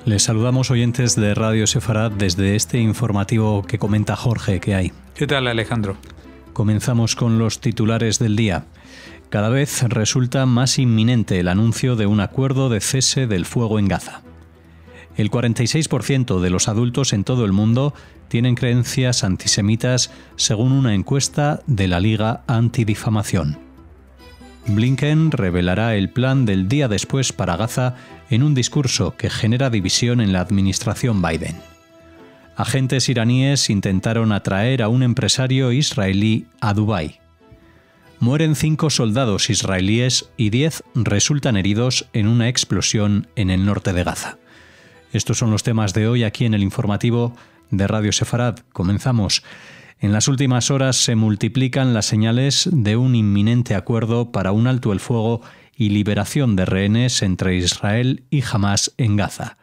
Les saludamos, oyentes de Radio Sefarad, desde este informativo que comenta Jorge. ¿Qué hay? ¿Qué tal, Alejandro? Comenzamos con los titulares del día. Cada vez resulta más inminente el anuncio de un acuerdo de cese del fuego en Gaza. El 46% de los adultos en todo el mundo tienen creencias antisemitas, según una encuesta de la Liga Antidifamación. Blinken revelará el plan del día después para Gaza en un discurso que genera división en la administración Biden. Agentes iraníes intentaron atraer a un empresario israelí a Dubái. Mueren 5 soldados israelíes y 10 resultan heridos en una explosión en el norte de Gaza. Estos son los temas de hoy aquí en el informativo de Radio Sefarad. Comenzamos. En las últimas horas se multiplican las señales de un inminente acuerdo para un alto el fuego y liberación de rehenes entre Israel y Hamás en Gaza.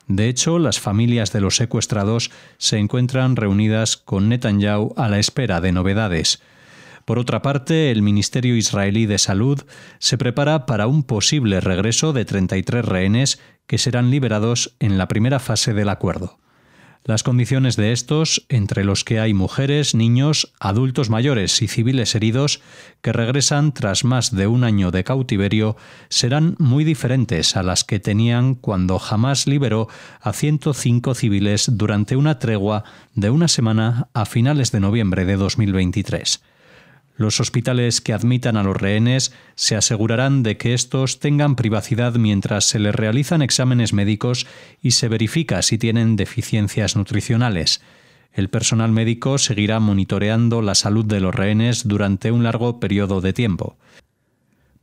De hecho, las familias de los secuestrados se encuentran reunidas con Netanyahu a la espera de novedades. Por otra parte, el Ministerio Israelí de Salud se prepara para un posible regreso de 33 rehenes que serán liberados en la primera fase del acuerdo. Las condiciones de estos, entre los que hay mujeres, niños, adultos mayores y civiles heridos, que regresan tras más de un año de cautiverio, serán muy diferentes a las que tenían cuando Hamás liberó a 105 civiles durante una tregua de una semana a finales de noviembre de 2023. Los hospitales que admitan a los rehenes se asegurarán de que estos tengan privacidad mientras se les realizan exámenes médicos y se verifica si tienen deficiencias nutricionales. El personal médico seguirá monitoreando la salud de los rehenes durante un largo periodo de tiempo.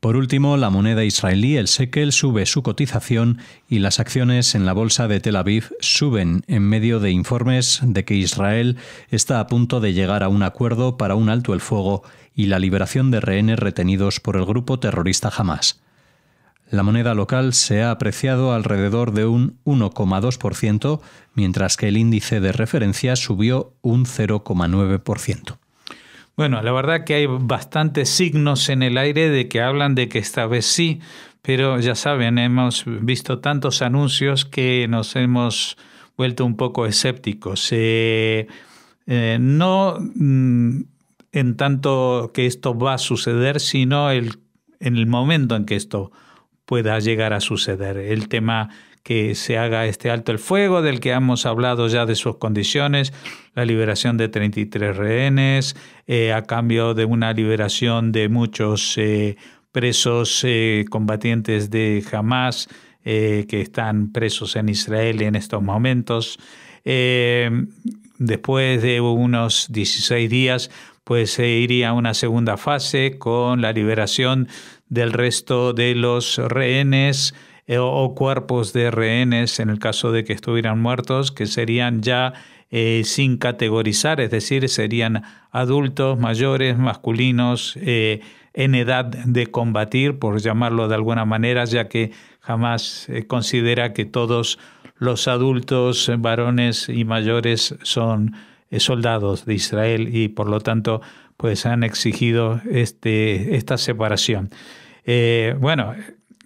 Por último, la moneda israelí, el shekel, sube su cotización y las acciones en la bolsa de Tel Aviv suben en medio de informes de que Israel está a punto de llegar a un acuerdo para un alto el fuego y la liberación de rehenes retenidos por el grupo terrorista Hamás. La moneda local se ha apreciado alrededor de un 1,2%, mientras que el índice de referencia subió un 0,9%. Bueno, la verdad que hay bastantes signos en el aire de que hablan de que esta vez sí, pero ya saben, hemos visto tantos anuncios que nos hemos vuelto un poco escépticos. No en tanto que esto va a suceder, sino en el momento en que esto pueda llegar a suceder. El tema que se haga este alto el fuego, del que hemos hablado ya de sus condiciones, la liberación de 33 rehenes, a cambio de una liberación de muchos presos combatientes de Hamás que están presos en Israel en estos momentos. Después de unos 16 días, pues se iría a una segunda fase con la liberación del resto de los rehenes o cuerpos de rehenes en el caso de que estuvieran muertos, que serían ya sin categorizar, es decir, serían adultos, mayores, masculinos, en edad de combatir, por llamarlo de alguna manera, ya que Hamás considera que todos los adultos, varones y mayores son soldados de Israel y por lo tanto pues han exigido esta separación. Bueno,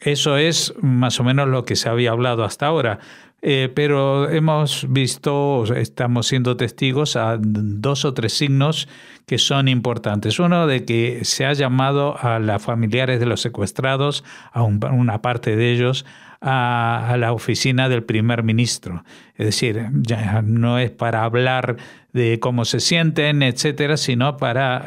eso es más o menos lo que se había hablado hasta ahora, pero hemos visto, estamos siendo testigos a 2 o 3 signos que son importantes. Uno, de que se ha llamado a los familiares de los secuestrados, a una parte de ellos, a la oficina del primer ministro. Es decir, ya no es para hablar de cómo se sienten, etcétera, sino para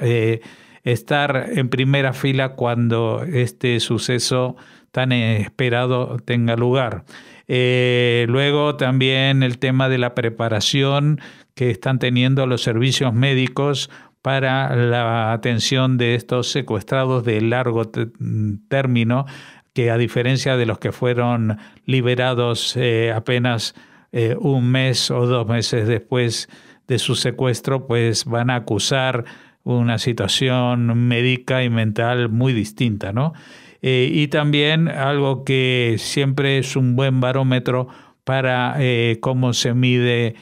estar en primera fila cuando este suceso tan esperado tenga lugar. Luego también el tema de la preparación que están teniendo los servicios médicos para la atención de estos secuestrados de largo término, que a diferencia de los que fueron liberados apenas un mes o 2 meses después de su secuestro, pues van a acusar una situación médica y mental muy distinta, ¿no? Y también algo que siempre es un buen barómetro para cómo se mide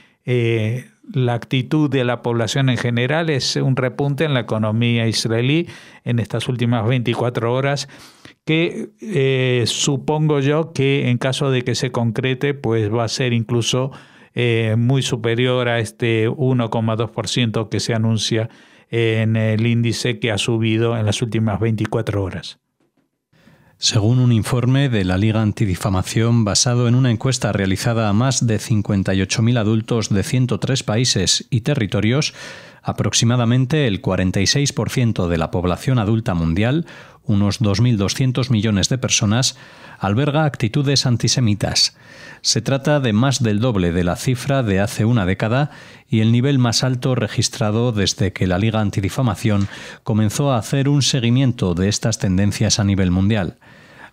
la actitud de la población en general es un repunte en la economía israelí en estas últimas 24 horas, que supongo yo que en caso de que se concrete, pues va a ser incluso muy superior a este 1,2% que se anuncia en el índice que ha subido en las últimas 24 horas. Según un informe de la Liga Antidifamación basado en una encuesta realizada a más de 58.000 adultos de 103 países y territorios, aproximadamente el 46% de la población adulta mundial, unos 2.200 millones de personas, alberga actitudes antisemitas. Se trata de más del doble de la cifra de hace una década y el nivel más alto registrado desde que la Liga Antidifamación comenzó a hacer un seguimiento de estas tendencias a nivel mundial.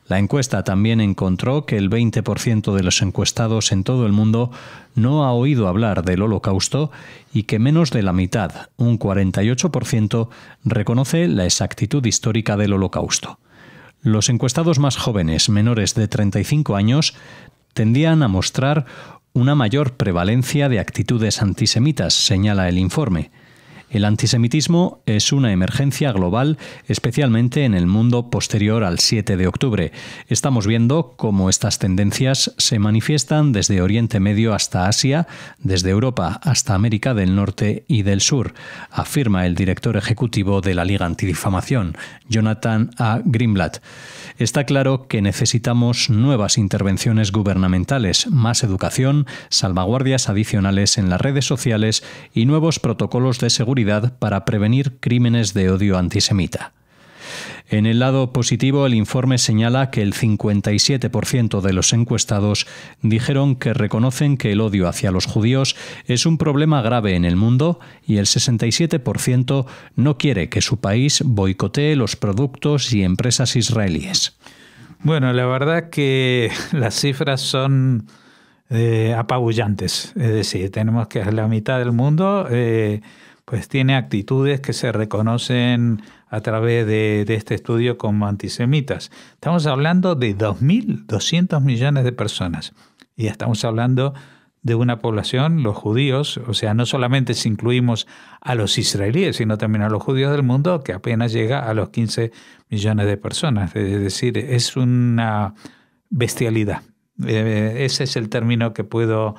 La encuesta también encontró que el 20% de los encuestados en todo el mundo no ha oído hablar del Holocausto y que menos de la mitad, un 48%, reconoce la exactitud histórica del Holocausto. Los encuestados más jóvenes, menores de 35 años, tendían a mostrar una mayor prevalencia de actitudes antisemitas, señala el informe. El antisemitismo es una emergencia global, especialmente en el mundo posterior al 7 de octubre. Estamos viendo cómo estas tendencias se manifiestan desde Oriente Medio hasta Asia, desde Europa hasta América del Norte y del Sur, afirma el director ejecutivo de la Liga Antidifamación, Jonathan A. Greenblatt. Está claro que necesitamos nuevas intervenciones gubernamentales, más educación, salvaguardias adicionales en las redes sociales y nuevos protocolos de seguridad para prevenir crímenes de odio antisemita. En el lado positivo, el informe señala que el 57% de los encuestados dijeron que reconocen que el odio hacia los judíos es un problema grave en el mundo y el 67% no quiere que su país boicotee los productos y empresas israelíes. Bueno, la verdad que las cifras son apabullantes. Es decir, tenemos que la mitad del mundo pues tiene actitudes que se reconocen a través de este estudio como antisemitas. Estamos hablando de 2.200 millones de personas y estamos hablando de una población, los judíos, o sea, no solamente si incluimos a los israelíes, sino también a los judíos del mundo, que apenas llega a los 15 millones de personas. Es decir, es una bestialidad. Ese es el término que puedo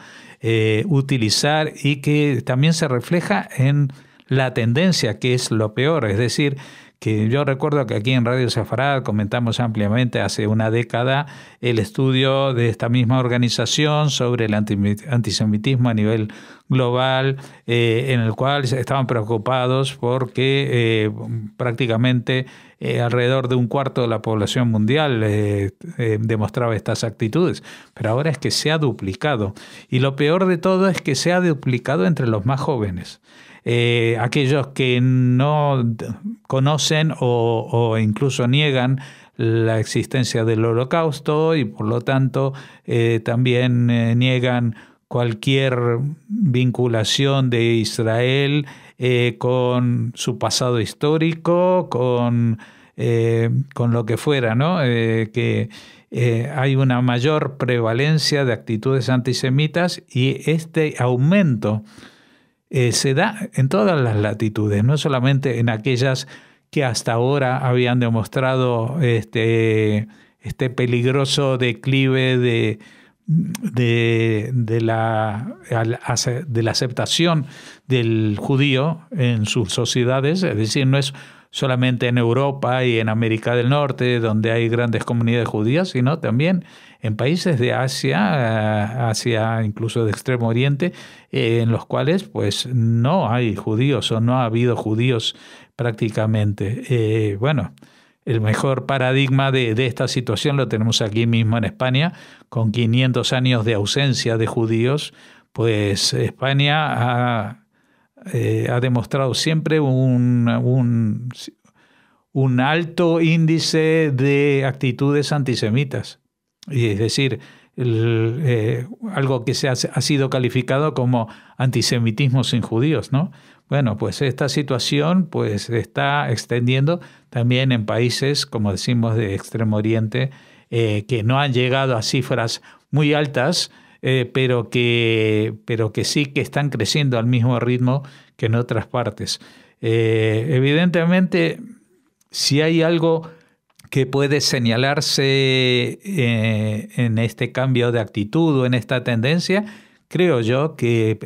utilizar y que también se refleja en la tendencia, que es lo peor. Es decir, que yo recuerdo que aquí en Radio Sefarad comentamos ampliamente hace una década el estudio de esta misma organización sobre el antisemitismo a nivel global, en el cual estaban preocupados porque prácticamente alrededor de un cuarto de la población mundial demostraba estas actitudes. Pero ahora es que se ha duplicado. Y lo peor de todo es que se ha duplicado entre los más jóvenes. Aquellos que no conocen o incluso niegan la existencia del Holocausto y por lo tanto también niegan cualquier vinculación de Israel con su pasado histórico, con lo que fuera, ¿no? Que hay una mayor prevalencia de actitudes antisemitas y este aumento se da en todas las latitudes, no solamente en aquellas que hasta ahora habían demostrado este peligroso declive de la aceptación del judío en sus sociedades. Es decir, no es solamente en Europa y en América del Norte donde hay grandes comunidades judías, sino también en países de Asia, incluso de Extremo Oriente, en los cuales pues no hay judíos o no ha habido judíos prácticamente. Bueno, el mejor paradigma de esta situación lo tenemos aquí mismo en España, con 500 años de ausencia de judíos. Pues España ha demostrado siempre un alto índice de actitudes antisemitas. Y es decir, algo que ha sido calificado como antisemitismo sin judíos, ¿no? Bueno, pues esta situación pues se está extendiendo también en países, como decimos, de Extremo Oriente, que no han llegado a cifras muy altas, pero que sí que están creciendo al mismo ritmo que en otras partes. Evidentemente, si hay algo que puede señalarse en este cambio de actitud o en esta tendencia, creo yo que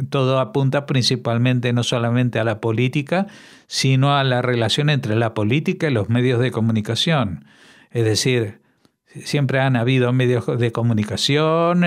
todo apunta principalmente no solamente a la política, sino a la relación entre la política y los medios de comunicación. Es decir, siempre han habido medios de comunicación,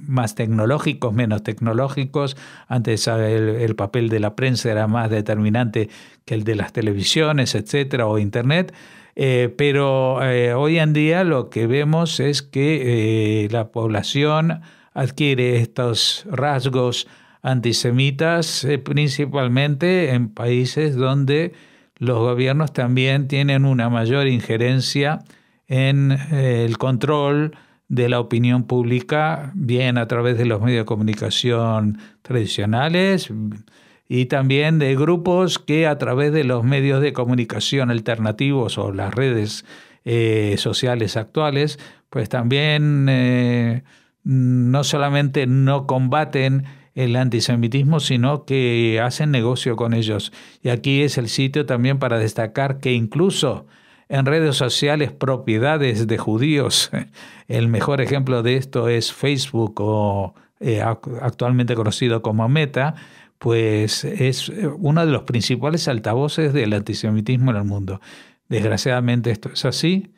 más tecnológicos, menos tecnológicos. Antes el papel de la prensa era más determinante que el de las televisiones, etcétera, o Internet. Pero hoy en día lo que vemos es que la población adquiere estos rasgos antisemitas principalmente en países donde los gobiernos también tienen una mayor injerencia en el control de la opinión pública, bien a través de los medios de comunicación tradicionales y también de grupos que a través de los medios de comunicación alternativos o las redes sociales actuales, pues también no solamente no combaten el antisemitismo, sino que hacen negocio con ellos. Y aquí es el sitio también para destacar que incluso en redes sociales propiedades de judíos, el mejor ejemplo de esto es Facebook o actualmente conocido como Meta, pues es uno de los principales altavoces del antisemitismo en el mundo. Desgraciadamente esto es así.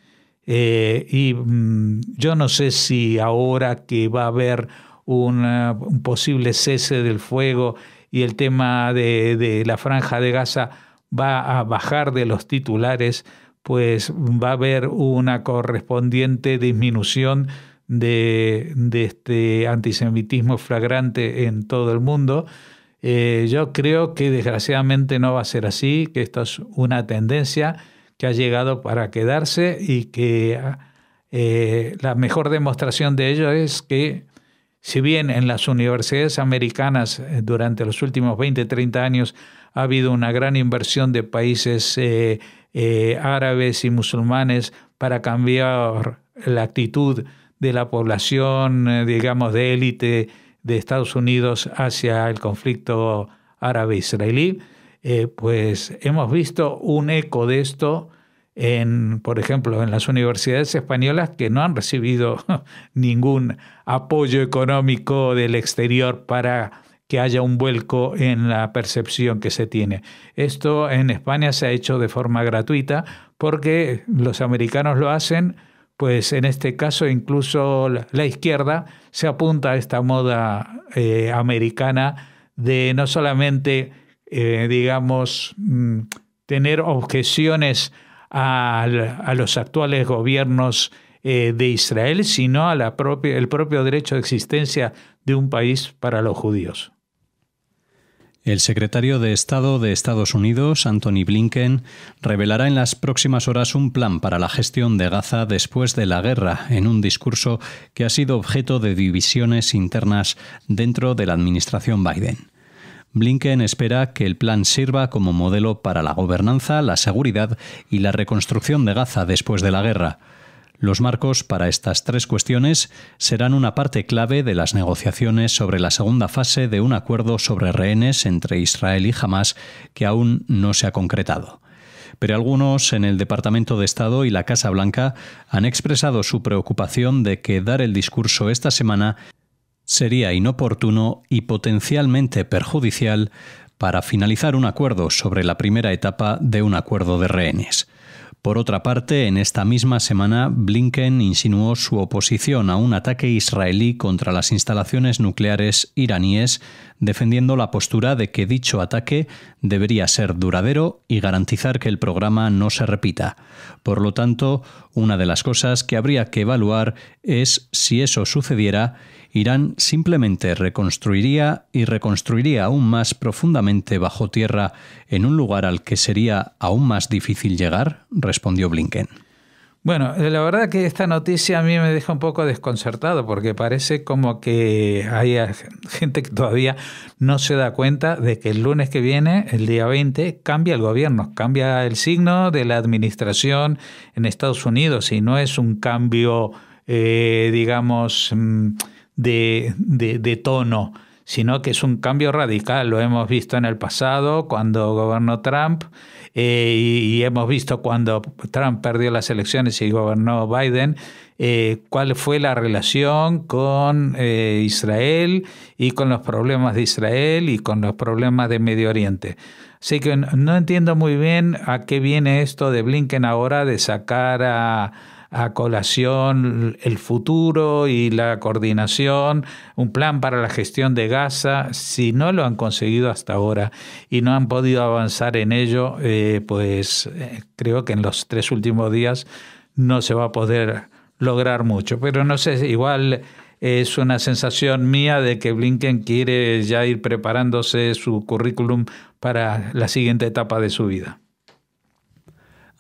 Y yo no sé si ahora que va a haber un posible cese del fuego y el tema de la Franja de Gaza va a bajar de los titulares, pues va a haber una correspondiente disminución de este antisemitismo flagrante en todo el mundo. Yo creo que desgraciadamente no va a ser así, que esto es una tendencia que ha llegado para quedarse y que la mejor demostración de ello es que si bien en las universidades americanas durante los últimos 20, 30 años ha habido una gran inversión de países árabes y musulmanes para cambiar la actitud de la población, digamos, de élite de Estados Unidos hacia el conflicto árabe-israelí, pues hemos visto un eco de esto por ejemplo, en las universidades españolas que no han recibido ningún apoyo económico del exterior para que haya un vuelco en la percepción que se tiene. Esto en España se ha hecho de forma gratuita porque los americanos lo hacen. Pues en este caso incluso la izquierda se apunta a esta moda americana de no solamente, digamos, tener objeciones a los actuales gobiernos de Israel, sino a el propio derecho de existencia de un país para los judíos. El secretario de Estado de Estados Unidos, Antony Blinken, revelará en las próximas horas un plan para la gestión de Gaza después de la guerra, en un discurso que ha sido objeto de divisiones internas dentro de la administración Biden. Blinken espera que el plan sirva como modelo para la gobernanza, la seguridad y la reconstrucción de Gaza después de la guerra. Los marcos para estas tres cuestiones serán una parte clave de las negociaciones sobre la segunda fase de un acuerdo sobre rehenes entre Israel y Hamás que aún no se ha concretado. Pero algunos en el Departamento de Estado y la Casa Blanca han expresado su preocupación de que dar el discurso esta semana sería inoportuno y potencialmente perjudicial para finalizar un acuerdo sobre la primera etapa de un acuerdo de rehenes. Por otra parte, en esta misma semana, Blinken insinuó su oposición a un ataque israelí contra las instalaciones nucleares iraníes, defendiendo la postura de que dicho ataque debería ser duradero y garantizar que el programa no se repita. Por lo tanto, una de las cosas que habría que evaluar es si eso sucediera, Irán simplemente reconstruiría aún más profundamente bajo tierra en un lugar al que sería aún más difícil llegar, respondió Blinken. Bueno, la verdad que esta noticia a mí me deja un poco desconcertado porque parece como que hay gente que todavía no se da cuenta de que el lunes que viene, el día 20, cambia el gobierno, cambia el signo de la administración en Estados Unidos y no es un cambio, digamos, de tono, sino que es un cambio radical. Lo hemos visto en el pasado cuando gobernó Trump y hemos visto cuando Trump perdió las elecciones y gobernó Biden, cuál fue la relación con Israel y con los problemas de Israel y con los problemas de Medio Oriente. Así que no entiendo muy bien a qué viene esto de Blinken ahora de sacar a colación el futuro y la coordinación, un plan para la gestión de Gaza. Si no lo han conseguido hasta ahora y no han podido avanzar en ello, creo que en los 3 últimos días no se va a poder lograr mucho. Pero no sé, igual es una sensación mía de que Blinken quiere ya ir preparándose su currículum para la siguiente etapa de su vida.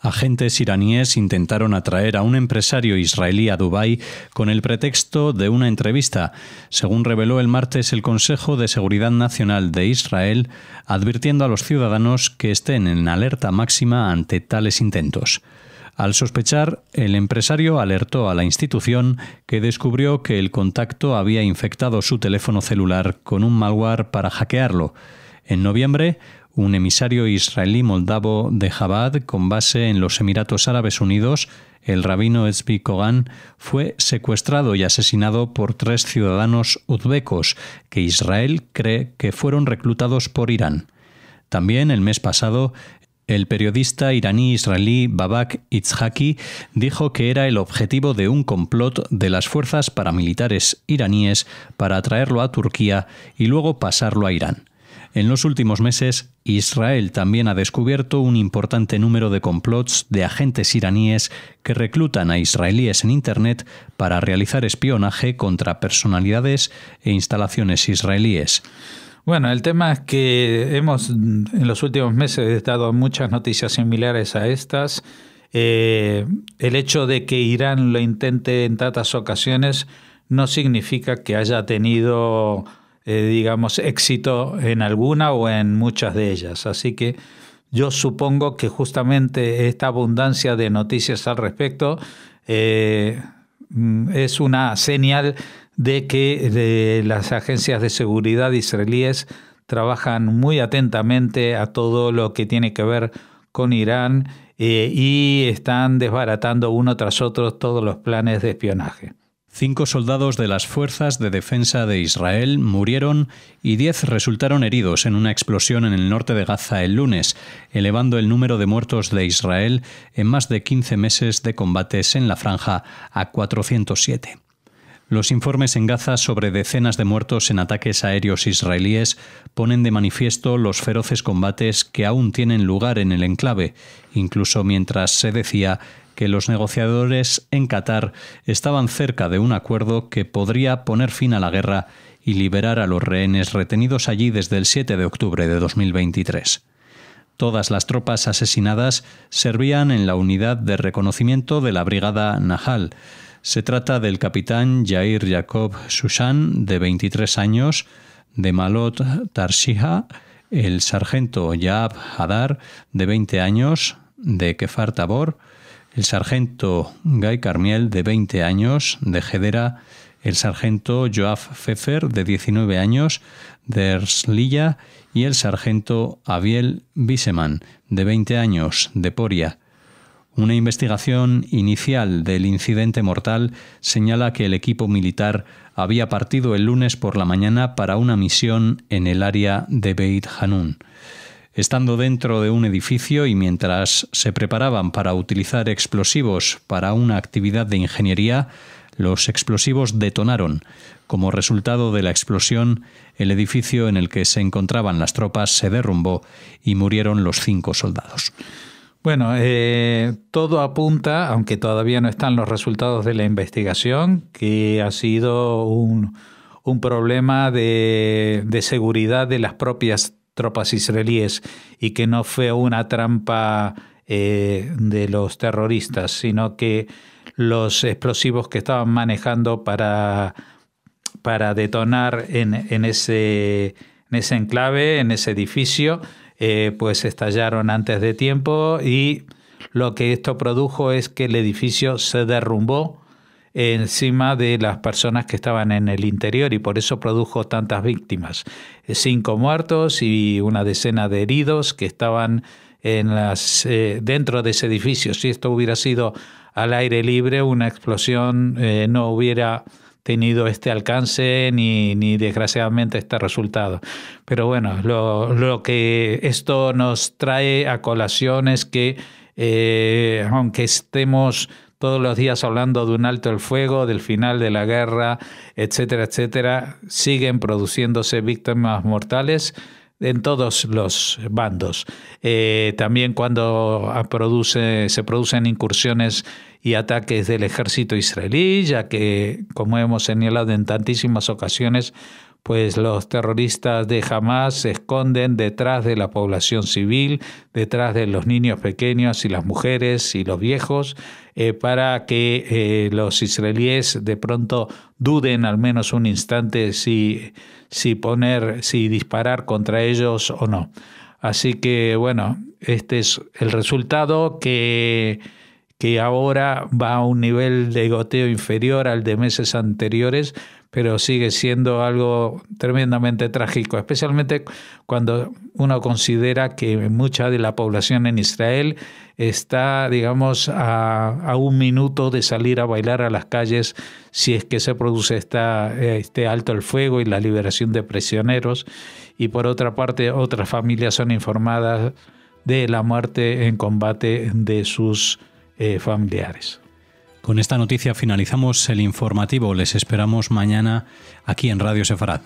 Agentes iraníes intentaron atraer a un empresario israelí a Dubái con el pretexto de una entrevista, según reveló el martes el Consejo de Seguridad Nacional de Israel, advirtiendo a los ciudadanos que estén en alerta máxima ante tales intentos. Al sospechar, el empresario alertó a la institución, que descubrió que el contacto había infectado su teléfono celular con un malware para hackearlo. En noviembre, un emisario israelí moldavo de Chabad, con base en los Emiratos Árabes Unidos, el rabino Tzvi Kogan, fue secuestrado y asesinado por 3 ciudadanos uzbecos que Israel cree que fueron reclutados por Irán. También el mes pasado, el periodista iraní-israelí Babak Itzhaki dijo que era el objetivo de un complot de las fuerzas paramilitares iraníes para atraerlo a Turquía y luego pasarlo a Irán. En los últimos meses, Israel también ha descubierto un importante número de complots de agentes iraníes que reclutan a israelíes en Internet para realizar espionaje contra personalidades e instalaciones israelíes. Bueno, el tema es que hemos en los últimos meses dado muchas noticias similares a estas. El hecho de que Irán lo intente en tantas ocasiones no significa que haya tenido éxito en alguna o en muchas de ellas. Así que yo supongo que justamente esta abundancia de noticias al respecto es una señal de que las agencias de seguridad israelíes trabajan muy atentamente a todo lo que tiene que ver con Irán y están desbaratando uno tras otro todos los planes de espionaje. 5 soldados de las Fuerzas de Defensa de Israel murieron y 10 resultaron heridos en una explosión en el norte de Gaza el lunes, elevando el número de muertos de Israel en más de 15 meses de combates en la franja a 407. Los informes en Gaza sobre decenas de muertos en ataques aéreos israelíes ponen de manifiesto los feroces combates que aún tienen lugar en el enclave, incluso mientras se decía que los negociadores en Qatar estaban cerca de un acuerdo que podría poner fin a la guerra y liberar a los rehenes retenidos allí desde el 7 de octubre de 2023. Todas las tropas asesinadas servían en la unidad de reconocimiento de la Brigada Nahal. Se trata del capitán Yair Jacob Shushan, de 23 años, de Malot Tarshiha, el sargento Yaab Hadar, de 20 años, de Kefar Tabor, el sargento Guy Carmiel, de 20 años, de Hedera, el sargento Joab Pfeffer, de 19 años, de Herzliya, y el sargento Aviel Biseman, de 20 años, de Poria. Una investigación inicial del incidente mortal señala que el equipo militar había partido el lunes por la mañana para una misión en el área de Beit Hanun. Estando dentro de un edificio y mientras se preparaban para utilizar explosivos para una actividad de ingeniería, los explosivos detonaron. Como resultado de la explosión, el edificio en el que se encontraban las tropas se derrumbó y murieron los 5 soldados. Bueno, todo apunta, aunque todavía no están los resultados de la investigación, que ha sido un problema de seguridad de las propias tropas israelíes y que no fue una trampa de los terroristas, sino que los explosivos que estaban manejando para detonar en ese enclave, en ese edificio, pues estallaron antes de tiempo y lo que esto produjo es que el edificio se derrumbó encima de las personas que estaban en el interior, y por eso produjo tantas víctimas. 5 muertos y una decena de heridos que estaban dentro de ese edificio. Si esto hubiera sido al aire libre, una explosión no hubiera tenido este alcance ni desgraciadamente este resultado. Pero bueno, lo que esto nos trae a colación es que aunque estemos todos los días hablando de un alto el fuego, del final de la guerra, etcétera, etcétera, siguen produciéndose víctimas mortales en todos los bandos. También cuando se producen incursiones y ataques del ejército israelí, ya que, como hemos señalado en tantísimas ocasiones, pues los terroristas de Hamás se esconden detrás de la población civil, detrás de los niños pequeños y las mujeres y los viejos, para que los israelíes de pronto duden al menos un instante si disparar contra ellos o no. Así que bueno, este es el resultado que ahora va a un nivel de goteo inferior al de meses anteriores, pero sigue siendo algo tremendamente trágico, especialmente cuando uno considera que mucha de la población en Israel está, digamos, a un minuto de salir a bailar a las calles si es que se produce este alto el fuego y la liberación de prisioneros. Y por otra parte, otras familias son informadas de la muerte en combate de sus familiares. Con esta noticia finalizamos el informativo. Les esperamos mañana aquí en Radio Sefarad.